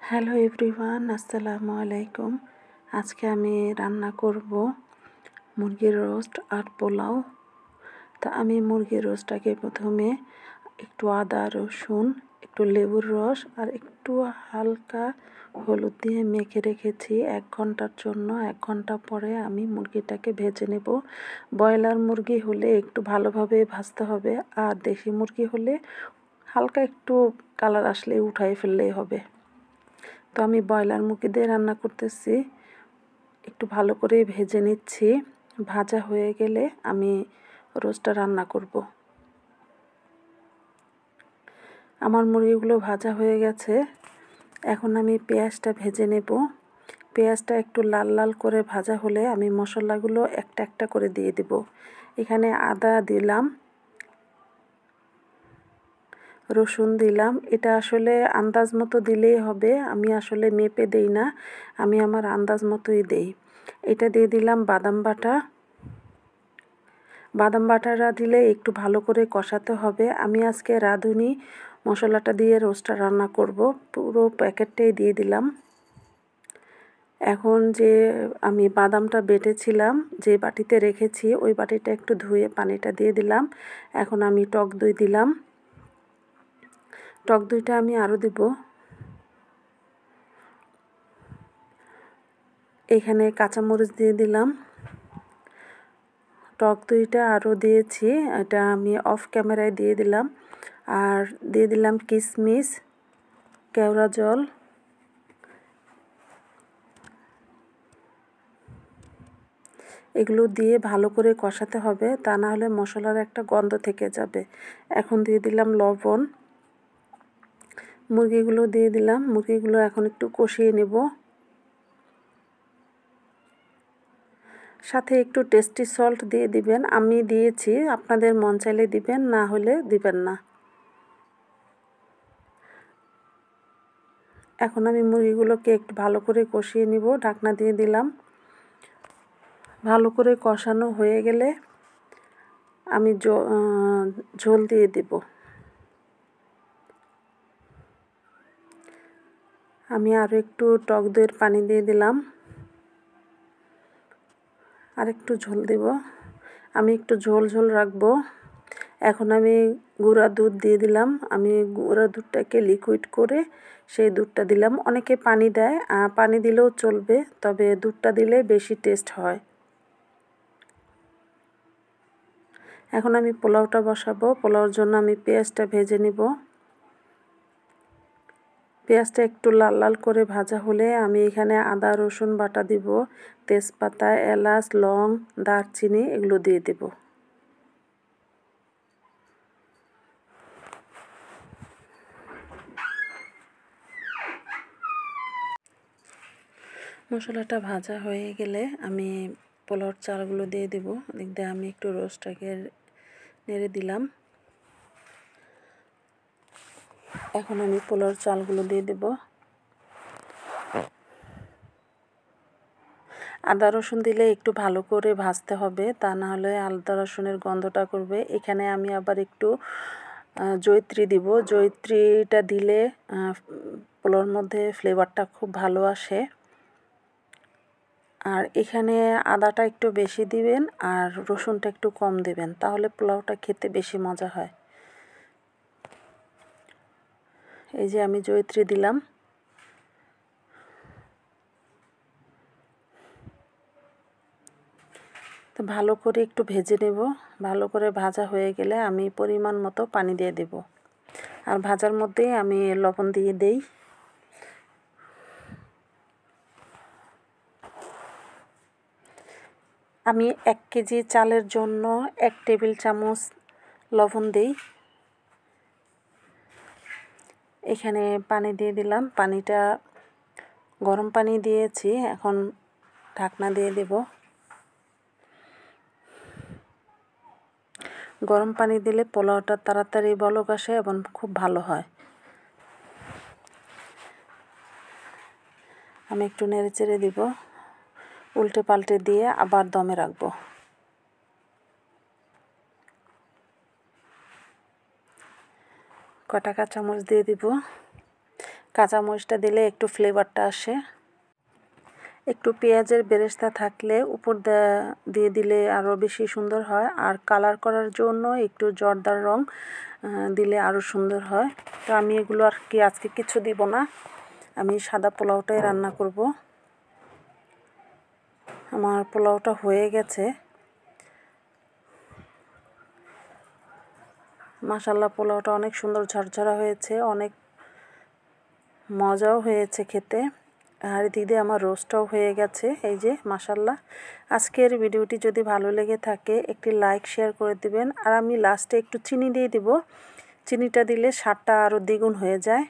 Hello everyone, আসসালামু আলাইকুম। আজকে আমি রান্না করব মুরগির রোস্ট আর পোলাও। তা আমি মুরগির রোস্টটাকে প্রথমে একটু আদা রসুন, একটু লেবুর রস আর একটু হালকা হলুদ দিয়ে মেখে রেখেছি 1 ঘন্টার জন্য। 1 ঘন্টা পরে আমি মুরগিটাকে ভেজে নেব। ব্রয়লার মুরগি হলে একটু ভালোভাবে ভাজতে হবে, আর দেশি মুরগি হলে হালকা একটু কালার আসলে উঠাই ফেললেই হবে। তো আমি ব্রয়লার মুরগি দিয়ে রান্না করতেছি, একটু ভালো করে ভেজে নিচ্ছি। ভাজা হয়ে গেলে আমি রোস্টটা রান্না করব। আমার মুরগিগুলো ভাজা হয়ে গেছে, এখন আমি পেঁয়াজটা ভেজে নেব। পেঁয়াজটা একটু লাল লাল করে ভাজা হলে আমি মশলাগুলো একটা একটা করে দিয়ে দেব। এখানে আদা দিলাম, রসুন দিলাম। এটা আসলে আন্দাজ মতো দিলেই হবে, আমি আসলে মেপে দেই না, আমি আমার আন্দাজ মতোই দেই। এটা দিয়ে দিলাম বাদাম বাটা। বাদাম বাটাটা দিলে একটু ভালো করে কষাতে হবে। আমি আজকে রাঁধুনি মশলাটা দিয়ে রোস্টটা রান্না করব, পুরো প্যাকেটটাই দিয়ে দিলাম। এখন যে আমি বাদামটা বেটেছিলাম, যে বাটিতে রেখেছি ওই বাটিটা একটু ধুয়ে পানিটা দিয়ে দিলাম। এখন আমি টক দই দিলাম, টক দইটা আমি আরও দেব। এখানে কাঁচামরিচ দিয়ে দিলাম, টক দইটা আরও দিয়েছি, এটা আমি অফ ক্যামেরায় দিয়ে দিলাম। আর দিয়ে দিলাম কিশমিশ, কেওড়া জল। এগুলো দিয়ে ভালো করে কষাতে হবে, তা না হলে মশলার একটা গন্ধ থেকে যাবে। এখন দিয়ে দিলাম লবণ, মুরগিগুলো দিয়ে দিলাম। মুরগিগুলো এখন একটু কষিয়ে নেব, সাথে একটু টেস্টি সল্ট দিয়ে দিবেন। আমি দিয়েছি, আপনাদের মন চাইলে দিবেন, না হলে দিবেন না। এখন আমি মুরগিগুলোকে একটু ভালো করে কষিয়ে নিব, ঢাকনা দিয়ে দিলাম। ভালো করে কষানো হয়ে গেলে আমি ঝোল দিয়ে দেব। আমি আরও একটু টক দইয়ের পানি দিয়ে দিলাম, আর একটু ঝোল দেব। আমি একটু ঝোল ঝোল রাখবো। এখন আমি গুঁড়া দুধ দিয়ে দিলাম। আমি গুঁড়া দুধটাকে লিকুইড করে সেই দুধটা দিলাম। অনেকে পানি দেয়, পানি দিলেও চলবে, তবে দুধটা দিলে বেশি টেস্ট হয়। এখন আমি পোলাওটা বসাবো। পোলাওর জন্য আমি পেঁয়াজটা ভেজে নিব। পেঁয়াজটা একটু লাল লাল করে ভাজা হলে আমি এখানে আদা রসুন বাটা দিব, তেজপাতা, এলাচ, লং, দারচিনি এগুলো দিয়ে দেব। মশলাটা ভাজা হয়ে গেলে আমি পোলাওর চালগুলো দিয়ে দেব। এদিক দিয়ে আমি একটু রোস্টটাকে নেড়ে দিলাম। এখন আমি পোলাওর চালগুলো দিয়ে দেব। আদা রসুন দিলে একটু ভালো করে ভাজতে হবে, তা না হলে আদা রসুনের গন্ধটা করবে। এখানে আমি আবার একটু জয়িত্রী দিব। জয়িত্রীটা দিলে পোলাওর মধ্যে ফ্লেভারটা খুব ভালো আসে। আর এখানে আদাটা একটু বেশি দিবেন আর রসুনটা একটু কম দিবেন, তাহলে পোলাওটা খেতে বেশি মজা হয়। এই যে আমি জয়িত্রী দিলাম। তো ভালো করে একটু ভেজে নেব। ভালো করে ভাজা হয়ে গেলে আমি পরিমাণ মতো পানি দিয়ে দেব। আর ভাজার মধ্যেই আমি লবণ দিয়ে দেই। আমি 1 কেজি চালের জন্য 1 টেবিল চামচ লবণ দিই। এখানে পানি দিয়ে দিলাম, পানিটা গরম পানি দিয়েছি। এখন ঢাকনা দিয়ে দেব। গরম পানি দিলে পোলাওটা তাড়াতাড়ি বলক আসে এবং খুব ভালো হয়। আমি একটু নেড়ে চেড়ে দিব, উল্টে পাল্টে দিয়ে আবার দমে রাখবো। কটা কাঁচামরিচ দিয়ে দিব। কাঁচামরিচটা দিলে একটু ফ্লেভারটা আসে। একটু পেঁয়াজের বেরেস্তা থাকলে উপর দিয়ে দিলে আরও বেশি সুন্দর হয়। আর কালার করার জন্য একটু জর্দার রং দিলে আরও সুন্দর হয়। তো আমি এগুলো আর কি আজকে কিছু দিব না, আমি সাদা পোলাওটাই রান্না করব। আমার পোলাওটা হয়ে গেছে। মাশাআল্লাহ, পোলাওটা অনেক সুন্দর ঝরঝরা হয়েছে, অনেক মজাও হয়েছে খেতে। আর দিদি আমার রোস্টটাও হয়ে গেছে। এই যে মাশাআল্লাহ। আজকের ভিডিওটি যদি ভালো লেগে থাকে একটি লাইক শেয়ার করে দিবেন। আর আমি লাস্টে একটু চিনি দিয়ে দিব, চিনিটা দিলে স্বাদটা আরও দ্বিগুণ হয়ে যায়।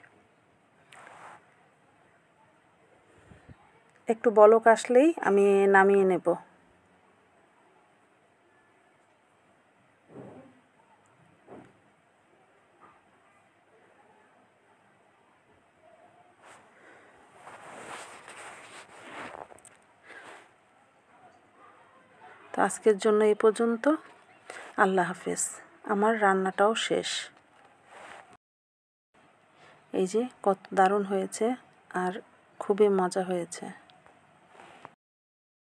একটু বলক আসলেই আমি নামিয়ে নেব। তো আজকের জন্য এই পর্যন্ত। আল্লাহ হাফেজ। আমার রান্নাটাও শেষ। এই যে কত দারুণ হয়েছে আর খুবই মজা হয়েছে।